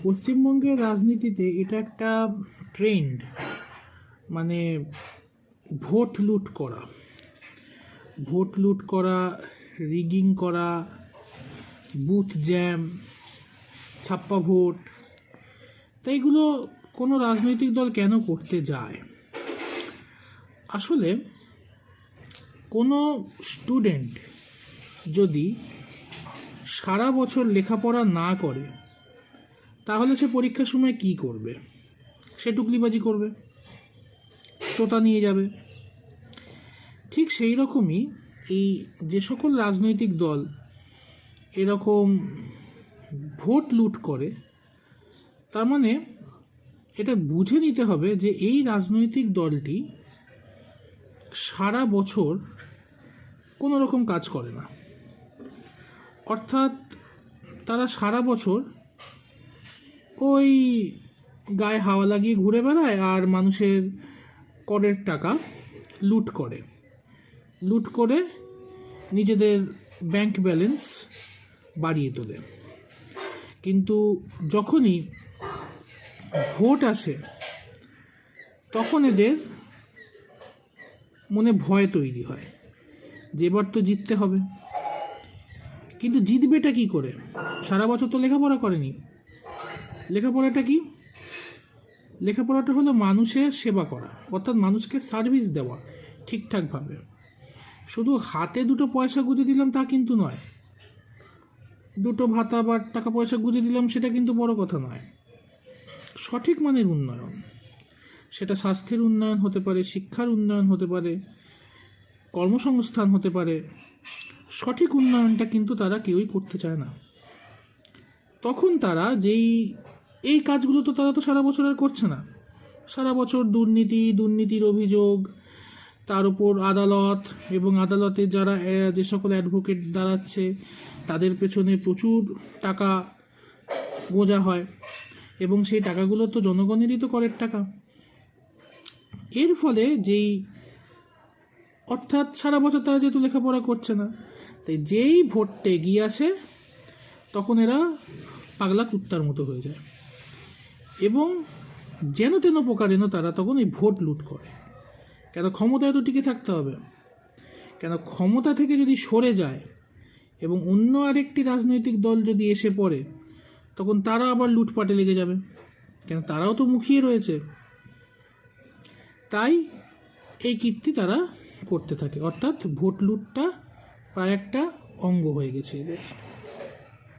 পশ্চিমবঙ্গের রাজনীতিতে এটা একটা ট্রেন্ড, মানে ভোট লুট করা, রিগিং করা, বুথ জ্যাম, ছাপ্পা ভোট। তাই এগুলো কোনো রাজনৈতিক দল কেন করতে যায়? আসলে কোনো স্টুডেন্ট যদি সারা বছর লেখাপড়া না করে তাহলে সে পরীক্ষার সময় কি করবে? সে টুকলিবাজি করবে, চোতা নিয়ে যাবে। ঠিক সেই রকমই এই যে সকল রাজনৈতিক দল এরকম ভোট লুট করে, তার মানে এটা বুঝে নিতে হবে যে এই রাজনৈতিক দলটি সারা বছর কোনো রকম কাজ করে না। অর্থাৎ তারা সারা বছর ওই গায়ে হাওয়া লাগিয়ে ঘুরে বেড়ায় আর মানুষের করের টাকা লুট করে নিজেদের ব্যাংক ব্যালেন্স বাড়িয়ে তোলে। কিন্তু যখনই ভোট আসে তখন এদের মনে ভয় তৈরি হয় যে এবার তো জিততে হবে। কিন্তু জিতবেটা কি করে? সারা বছর তো লেখাপড়া করেনি। লেখাপড়াটা কি? লেখাপড়াটা হলো মানুষের সেবা করা, অর্থাৎ মানুষকে সার্ভিস দেওয়া ঠিকঠাকভাবে। শুধু হাতে দুটো পয়সা গুঁজে দিলাম তা কিন্তু নয়, দুটো ভাতা বা টাকা পয়সা গুঁজে দিলাম সেটা কিন্তু বড় কথা নয়। সঠিক মানের উন্নয়ন, সেটা স্বাস্থ্যের উন্নয়ন হতে পারে, শিক্ষার উন্নয়ন হতে পারে, কর্মসংস্থান হতে পারে। সঠিক উন্নয়নটা কিন্তু তারা কেউই করতে চায় না। তখন তারা এই কাজগুলো তো তারা তো সারা বছর আর করছে না। সারা বছর দুর্নীতির অভিযোগ, তার উপর আদালত, এবং আদালতে যারা যে সকল অ্যাডভোকেট দাঁড়াচ্ছে তাদের পেছনে প্রচুর টাকা গোঁজা হয়, এবং সেই টাকাগুলো তো জনগণেরই তো করের টাকা। এর ফলে অর্থাৎ সারা বছর তারা যেহেতু লেখাপড়া করছে না, তাই যেই ভোটটা এগিয়ে আসে তখন এরা পাগলা কুত্তার মতো হয়ে যায়, এবং যেন তেন প্রকারেণ তারা তখন এই ভোট লুট করে। কেন? ক্ষমতায় তো টিকে থাকতে হবে। কেন? ক্ষমতা থেকে যদি সরে যায় এবং অন্য আরেকটি রাজনৈতিক দল যদি এসে পড়ে তখন তারা আবার লুটপাটে লেগে যাবে, কেন? তারাও তো মুখিয়ে রয়েছে। তাই এই কীর্তি তারা করতে থাকে, অর্থাৎ ভোট লুটটা প্রায় একটা অঙ্গ হয়ে গেছে এদের।